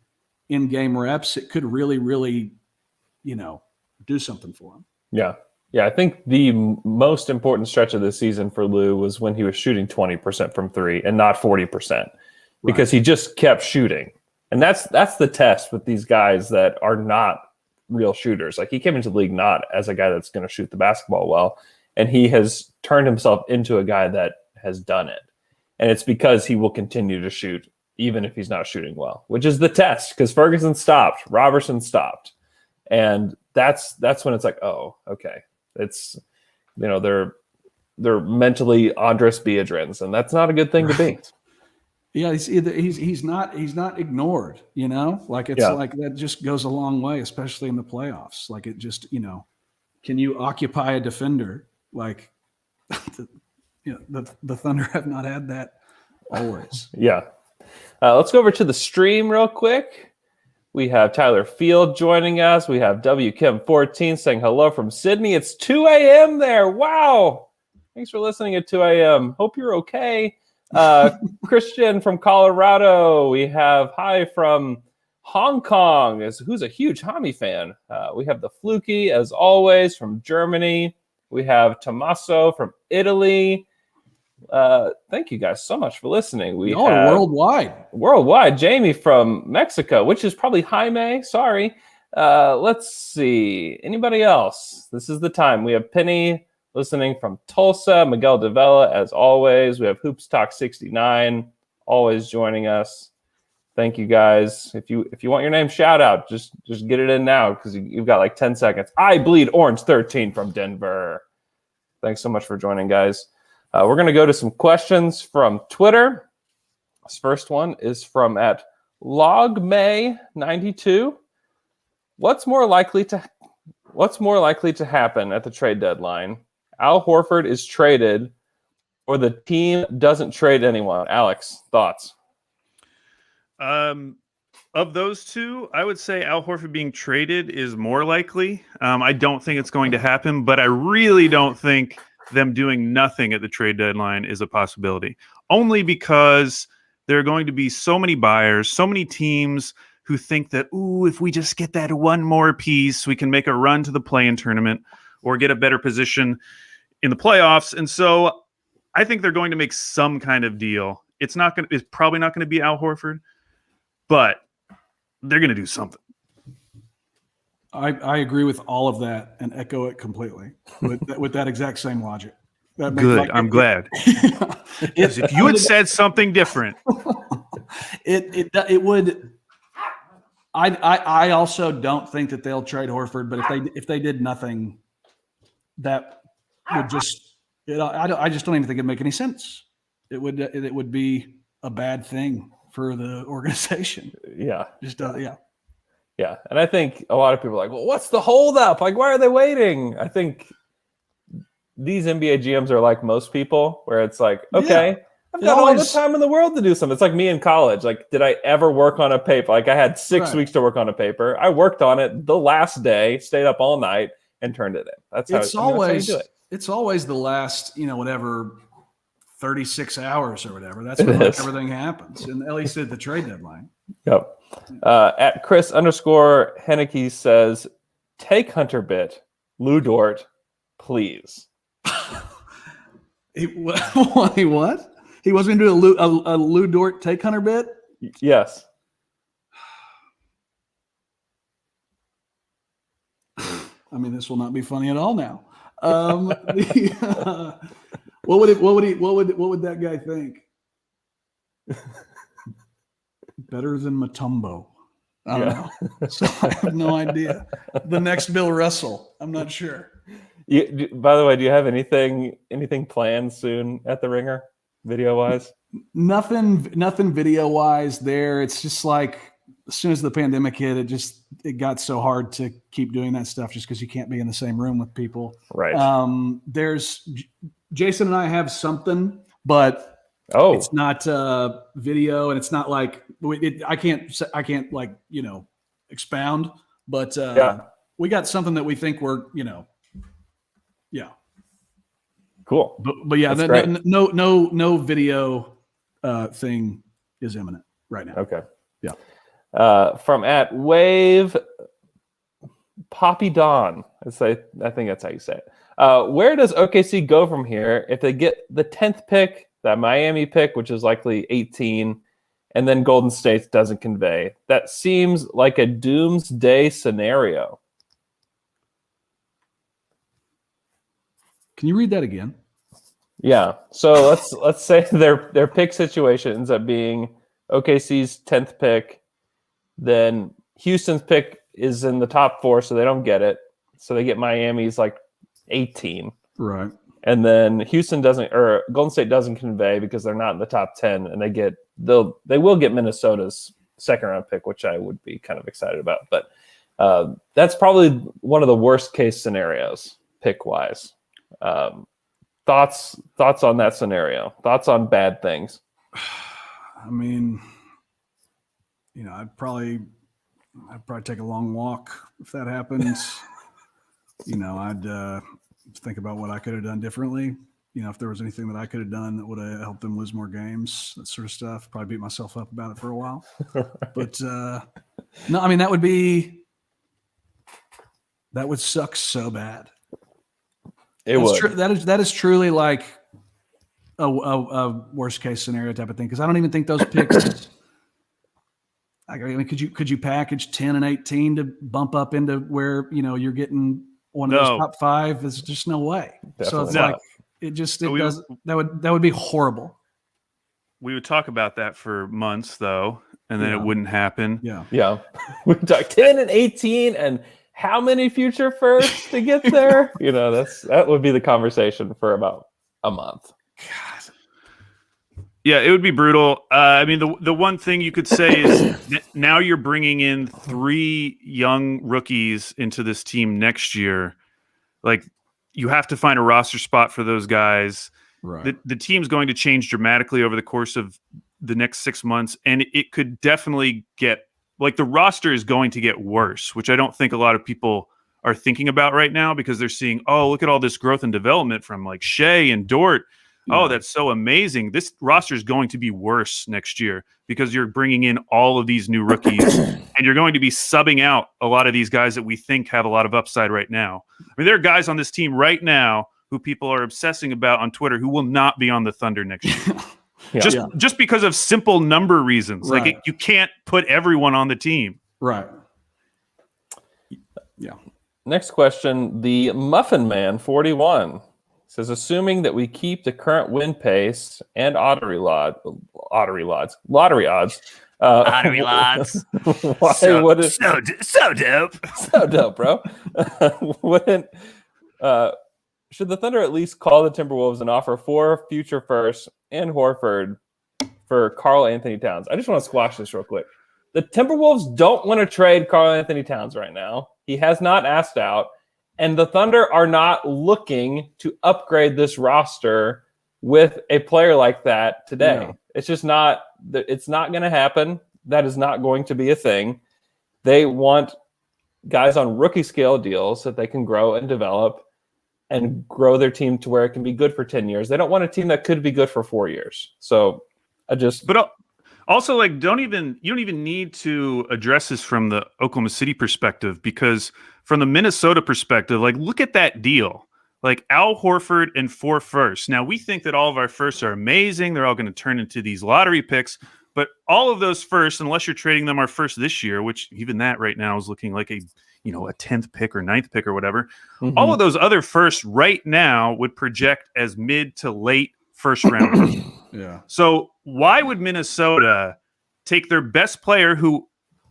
in-game reps, it could really, really, do something for him. Yeah. Yeah. I think the most important stretch of the season for Lou was when he was shooting 20% from three and not 40% because he just kept shooting. And that's the test with these guys that are not real shooters. Like he came into the league not as a guy that's going to shoot the basketball well. And he has turned himself into a guy that has done it. And it's because he will continue to shoot even if he's not shooting well, which is the test because Ferguson stopped, Robertson stopped. And that's when it's like, oh, okay. It's, they're mentally Andres Biedrins, and that's not a good thing to be. Yeah, he's not ignored, like it's like that just goes a long way, especially in the playoffs. Like it just, can you occupy a defender? Like the Thunder have not had that always. Yeah. Let's go over to the stream real quick. We have Tyler Field joining us. We have W Kim 14 saying hello from Sydney. It's 2 a.m. there. Wow. Thanks for listening at 2 a.m. Hope you're okay. Christian from Colorado. We have hi from Hong Kong, who's a huge Hami fan. We have the Fluky, as always, from Germany. We have Tommaso from Italy. Thank you guys so much for listening. We have worldwide. Jamie from Mexico, which is probably Jaime. Sorry. Let's see. Anybody else? This is the time. We have Penny listening from Tulsa. Miguel de Vela, as always. We have Hoops Talk 69 always joining us. Thank you guys. If you want your name shout out, just get it in now because you've got like 10 seconds. I bleed orange 13 from Denver. Thanks so much for joining, guys. We're going to go to some questions from Twitter. This first one is from at LogMay92. What's more likely to happen at the trade deadline? Al Horford is traded, or the team doesn't trade anyone. Alex, thoughts? Of those two, I would say Al Horford being traded is more likely. I don't think it's going to happen, but I really don't think them doing nothing at the trade deadline is a possibility. Only because there are going to be so many buyers, so many teams who think that, if we just get that one more piece, we can make a run to the play-in tournament or get a better position in the playoffs. And so I think they're going to make some kind of deal. It's probably not going to be Al Horford, but they're going to do something. I agree with all of that and echo it completely with that exact same logic. Good. I'm glad. Because if you had said something different, it would. I also don't think that they'll trade Horford, but if they did nothing, that would just I just don't even think it'd make any sense. It would be a bad thing for the organization. Yeah. Yeah. And I think a lot of people are like, well, what's the holdup? Like, why are they waiting? I think these NBA GMs are like most people, where it's like, okay, I've got all the time in the world to do something. It's like me in college. Like, did I ever work on a paper? Like, I had 6 weeks to work on a paper. I worked on it the last day, stayed up all night, and turned it in. That's how you do it. It's always the last, whatever, 36 hours or whatever. That's when everything happens. And at least at the trade deadline. Yep. At Chris_Henneke says, take Hunter Bit, Lou Dort, please. What? He wasn't going to do a Lou Dort take Hunter Bit? Yes. I mean, this will not be funny at all now. What would that guy think? Better than Mutombo. I don't know. So I have no idea. The next Bill Russell. I'm not sure. By the way, do you have anything planned soon at the Ringer, video wise? Nothing video wise there. It's just like as soon as the pandemic hit, it got so hard to keep doing that stuff just because you can't be in the same room with people. Right. There's Jason and I have something, but it's not video, and it's not like I can't like expound, but we got something that we think we're cool. But yeah, no video thing is imminent right now. Okay. Yeah. From at Wave Poppy Dawn. I think that's how you say it. Where does OKC go from here if they get the 10th pick, that Miami pick, which is likely 18, and then Golden State doesn't convey? That seems like a doomsday scenario. Can you read that again? Yeah. So let's say their pick situation ends up being OKC's 10th pick, then Houston's pick is in the top 4, so they don't get it. So they get Miami's like 18. Right. And then Golden State doesn't convey because they're not in the top 10, and they will get Minnesota's second round pick, which I would be kind of excited about. But that's probably one of the worst case scenarios pick wise. Thoughts on that scenario? Thoughts on bad things? I mean, I'd probably take a long walk if that happens. I'd think about what I could have done differently. If there was anything that I could have done that would have helped them lose more games, that sort of stuff. Probably beat myself up about it for a while. But no, I mean that would suck so bad. That is truly like a worst case scenario type of thing, because I don't even think those picks. I mean, could you package 10 and 18 to bump up into where you're getting one of those top 5? There's just no way. Definitely. So it's that would be horrible. We would talk about that for months though, and then it wouldn't happen. Yeah. We talk 10 and 18 and how many future firsts to get there? That would be the conversation for about a month. God. Yeah, it would be brutal. I mean, the one thing you could say is now you're bringing in 3 young rookies into this team next year. Like, you have to find a roster spot for those guys. Right. The team's going to change dramatically over the course of the next 6 months, and it could definitely get the roster is going to get worse, which I don't think a lot of people are thinking about right now, because they're seeing, look at all this growth and development from like Shai and Dort. Oh, that's so amazing. This roster is going to be worse next year because you're bringing in all of these new rookies and you're going to be subbing out a lot of these guys that we think have a lot of upside right now. I mean, there are guys on this team right now who people are obsessing about on Twitter who will not be on the Thunder next year. Just because of simple number reasons. Right. Like you can't put everyone on the team. Right. Yeah. Next question. The Muffin Man 41 says, assuming that we keep the current win pace and lottery odds, Lottery lots. Why would it? So dope. So dope, bro. Wouldn't should the Thunder at least call the Timberwolves and offer 4 future firsts and Horford for Karl Anthony Towns? I just want to squash this real quick. The Timberwolves don't want to trade Karl Anthony Towns right now. He has not asked out, and the Thunder are not looking to upgrade this roster with a player like that today. No. It's just not. It's not going to happen. That is not going to be a thing. They want guys on rookie scale deals that they can grow and develop and grow their team to where it can be good for 10 years. They don't want a team that could be good for 4 years. So but also, like, you don't even need to address this from the Oklahoma City perspective, because from the Minnesota perspective, like, look at that deal. Like, Al Horford and 4 firsts. Now, we think that all of our firsts are amazing. They're all going to turn into these lottery picks. But all of those firsts, unless you're trading them our first this year, which even that right now is looking like a 10th pick or 9th pick or whatever. Mm-hmm. All of those other firsts right now would project as mid to late first round. Yeah. So why would Minnesota take their best player, who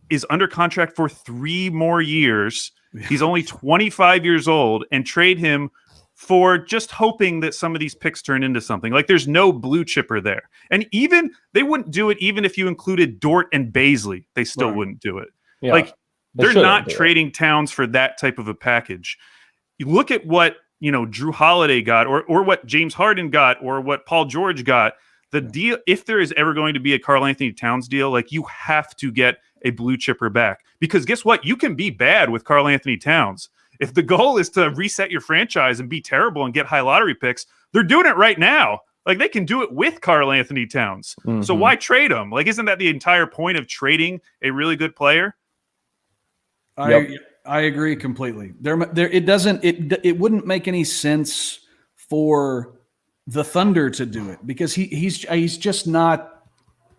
is under contract for 3 more years? He's only 25 years old, and trade him for just hoping that some of these picks turn into something. Like, there's no blue chipper there. And even they wouldn't do it even if you included Dort and Baisley. They still wouldn't do it. Yeah. Like, they're not trading Towns for that type of a package. You look at what, Drew Holiday got, or what James Harden got, or what Paul George got. The deal, if there is ever going to be a Karl Anthony Towns deal, like, you have to get a blue chipper back. Because guess what? You can be bad with Karl Anthony Towns. If the goal is to reset your franchise and be terrible and get high lottery picks, they're doing it right now. Like, they can do it with Karl Anthony Towns. Mm-hmm. So why trade him? Like, isn't that the entire point of trading a really good player? I agree completely. It wouldn't make any sense for the Thunder to do it, because he's just not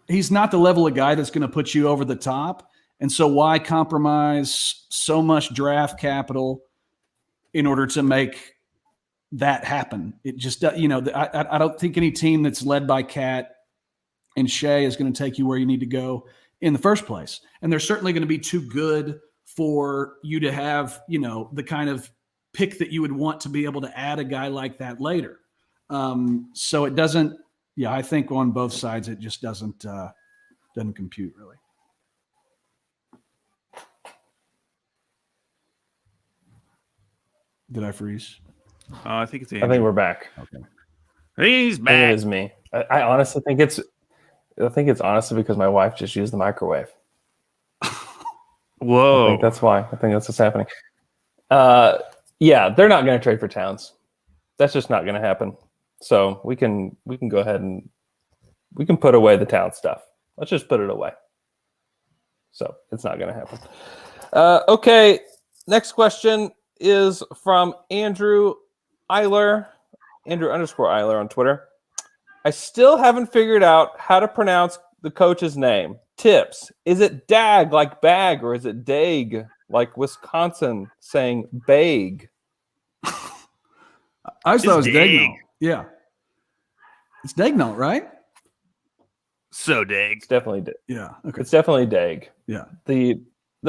the level of guy that's going to put you over the top. And so why compromise so much draft capital in order to make that happen? It just, I don't think any team that's led by Cat and Shai is going to take you where you need to go in the first place. And they're certainly going to be too good for you to have, the kind of pick that you would want to be able to add a guy like that later. So it doesn't, I think on both sides, it just doesn't compute really. Did I freeze? I think it's Andrew. I think we're back. Okay. He's back. It is me. I honestly think it's because my wife just used the microwave. Whoa. I think that's why. I think that's what's happening. They're not going to trade for Towns. That's just not going to happen. So we can go ahead and we can put away the Towns stuff. Let's just put it away. So it's not going to happen. Okay. Next question is from Andrew Eiler, Andrew_Eiler on Twitter. I still haven't figured out how to pronounce the coach's name. Tips. Is it Dag like bag, or is it Daig like Wisconsin saying bag? I always thought it was Daigneault. Yeah. It's Daigneault, right? So Daig. It's definitely Daig. Yeah. Okay. It's definitely Daig. Yeah. The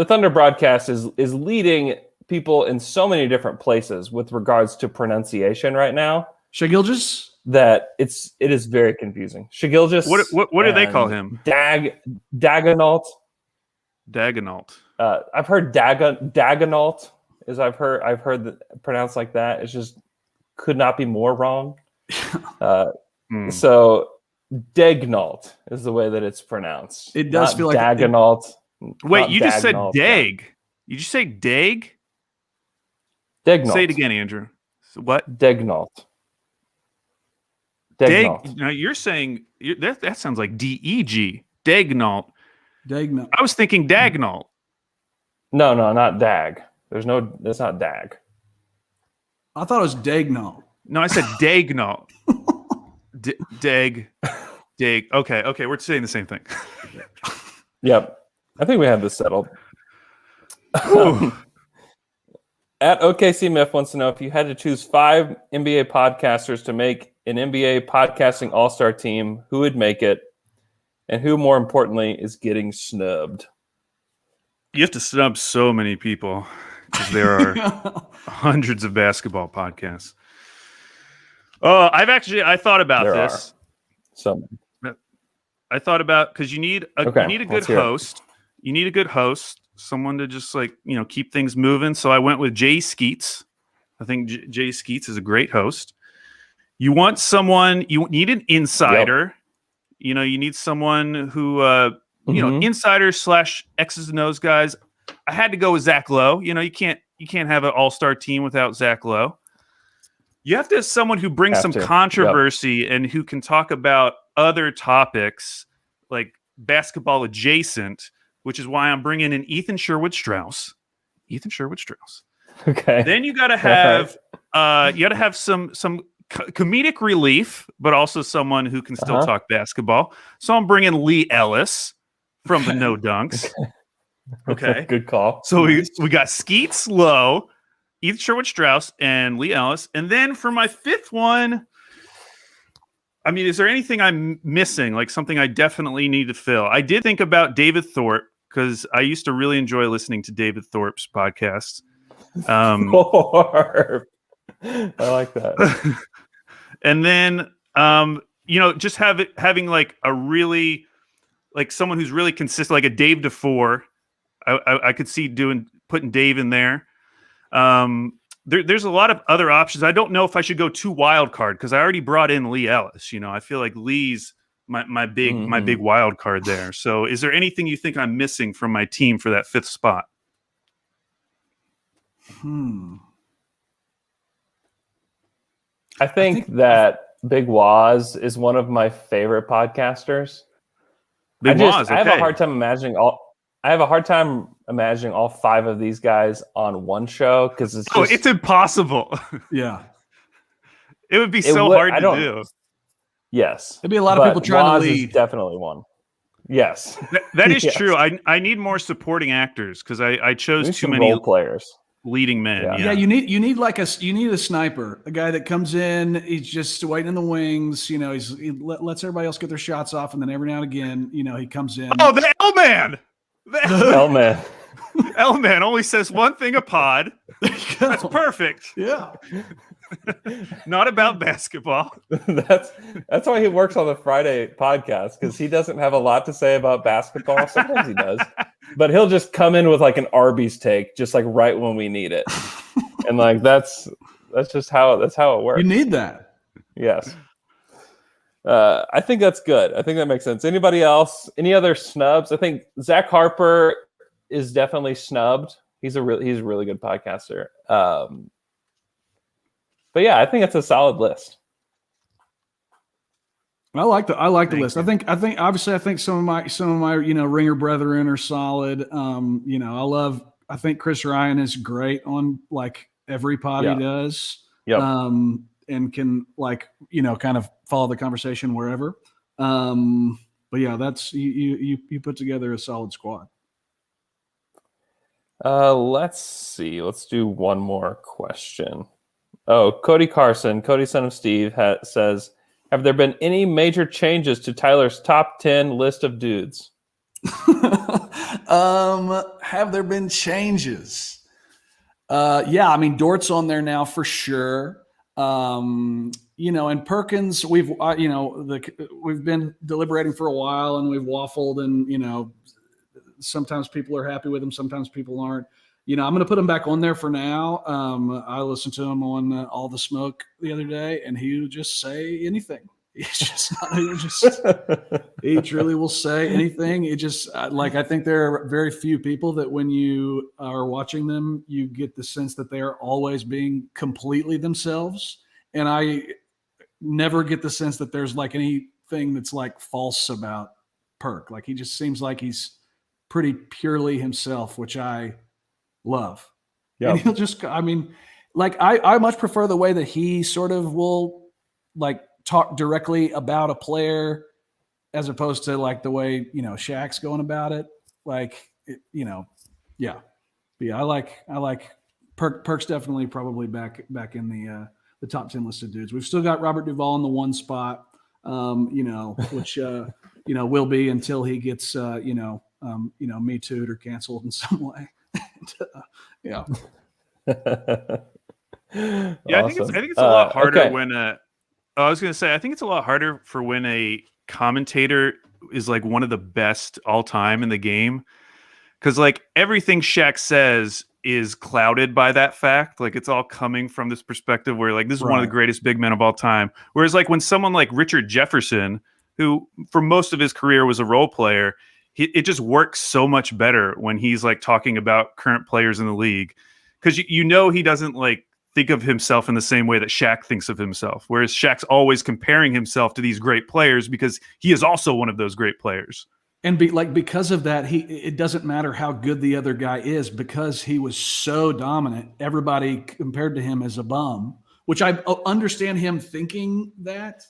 Thunder broadcast is leading people in so many different places with regards to pronunciation right now. Shai Gilgeous? That it is very confusing. Shai Gilgeous. What do they call him? Daigneault. Daigneault. I've heard Daigneault is I've heard that pronounced like that. It's just could not be more wrong. So Daigneault is the way that it's pronounced. It does feel like Daigneault. Wait, you just said Daig. You just say Daig? Daigneault. Say it again, Andrew. So what? Daigneault. Now you're saying that sounds like D-E-G. Daigneault. Daigneault. I was thinking Daigneault. No, not Dag. That's not Dag. I thought it was Daigneault. No, I said Daigneault. Dag. Okay, we're saying the same thing. Yep. I think we have this settled. At OKC Myth wants to know, if you had to choose 5 NBA podcasters to make an NBA podcasting all-star team, who would make it? And who, more importantly, is getting snubbed? You have to snub so many people because there are hundreds of basketball podcasts. I thought about There this. Some. I thought about because you need a good host. You need a good host, someone to just keep things moving. So I went with Jay Skeets. I think Jay Skeets is a great host. You want someone. You need an insider. Yep. You need someone who insiders / X's and O's guys. I had to go with Zach Lowe. You can't have an all-star team without Zach Lowe. You have to have someone who brings some controversy and who can talk about other topics like basketball adjacent, which is why I'm bringing in Ethan Sherwood-Strauss. Okay. Then you got to have some comedic relief, but also someone who can still talk basketball. So I'm bringing Lee Ellis from the No Dunks. Okay. Good call. So we got Skeets, Lowe, Ethan Sherwood-Strauss, and Lee Ellis. And then for my fifth one, I mean, is there anything I'm missing? Like something I definitely need to fill? I did think about David Thorpe because I used to really enjoy listening to David Thorpe's podcasts. Thorpe. I like that. And then, just having like a really, like someone who's really consistent, like a Dave DeFore. I could see putting Dave in there. There's a lot of other options. I don't know if I should go too wild card because I already brought in Lee Ellis. I feel like Lee's my big wild card there. So is there anything you think I'm missing from my team for that fifth spot? I think that Big Waz is one of my favorite podcasters. I have a hard time imagining all five of these guys on one show because it's impossible. Yeah, it would be hard to do. Yes, there'd be a lot of people trying Waz to lead. Is definitely one. Yes, that is true. I need more supporting actors because I chose too many role players. Leading men. Yeah, you need a sniper, a guy that comes in, he's just waiting in the wings, he lets everybody else get their shots off, and then every now and again, he comes in. Oh, the L-Man. L-Man. L-Man only says one thing a pod. That's perfect. Yeah. Not about basketball. That's why he works on the Friday podcast, because he doesn't have a lot to say about basketball. Sometimes he does, but he'll just come in with like an Arby's take, just like right when we need it, and like that's just how it works. You need that. Yes. I think that's good. I think that makes sense. Anybody else? Any other snubs? I think Zach Harper is definitely snubbed. He's a really good podcaster. But yeah, I think it's a solid list. I like the list. I think obviously some of my ringer brethren are solid. I think Chris Ryan is great on like every pod he does. Yep. And can kind of follow the conversation wherever. But yeah, that's you put together a solid squad. Let's see. Let's do one more question. Oh, Cody Carson, Cody son of Steve, says, have there been any major changes to Tyler's top 10 list of dudes? Have there been changes? Yeah, I mean, Dort's on there now for sure. And Perkins, we've been deliberating for a while and we've waffled, and sometimes people are happy with him, sometimes people aren't. I'm going to put him back on there for now. I listened to him on All the Smoke the other day, and he would just say anything. He truly will say anything. It just I think there are very few people that when you are watching them, you get the sense that they are always being completely themselves. And I never get the sense that there's like anything that's like false about Perk. Like he just seems like he's pretty purely himself, which I love. Yeah. And he'll just, I much prefer the way that he sort of will like talk directly about a player as opposed to like the way, Shaq's going about it. Yeah. But yeah, I like Perk's definitely probably back in the top 10 listed dudes. We've still got Robert Duvall in the one spot, which will be until he gets, Me Too'd or canceled in some way. Yeah. Yeah, Awesome. I think it's a lot harder okay. when I was gonna say I think it's a lot harder for when a commentator is like one of the best all time in the game, because like everything Shaq says is clouded by that fact. Like it's all coming from this perspective where like this is one of the Right. greatest big men of all time. Whereas like when someone like Richard Jefferson, who for most of his career was a role player, it just works so much better when he's like talking about current players in the league, because he doesn't like think of himself in the same way that Shaq thinks of himself. Whereas Shaq's always comparing himself to these great players because he is also one of those great players. And because of that, it doesn't matter how good the other guy is, because he was so dominant. Everybody compared to him as a bum, which I understand him thinking that,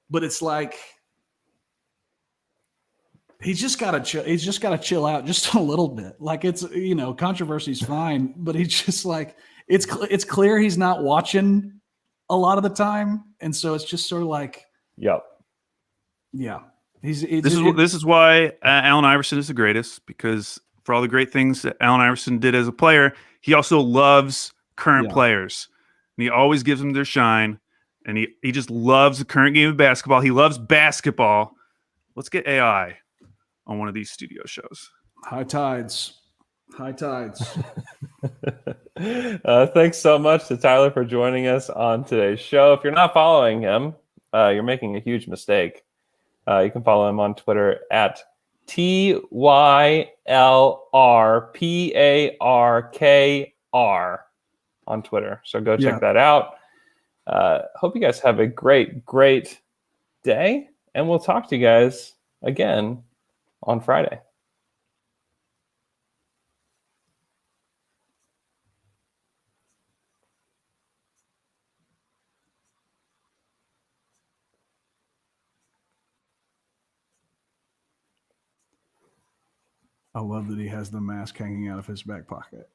but it's like he's just got to chill out just a little bit. Like it's controversy's fine, but he's just like it's clear he's not watching a lot of the time, and so it's just sort of like, Yep. yeah. This is why Allen Iverson is the greatest, because for all the great things that Allen Iverson did as a player, he also loves current players, and he always gives them their shine, and he just loves the current game of basketball. He loves basketball. Let's get AI on one of these studio shows. High tides. Thanks so much to Tyler for joining us on today's show. If you're not following him, you're making a huge mistake. You can follow him on Twitter at TYLRPARKR on Twitter. So go check that out. Hope you guys have a great, great day. And we'll talk to you guys again on Friday. I love that he has the mask hanging out of his back pocket.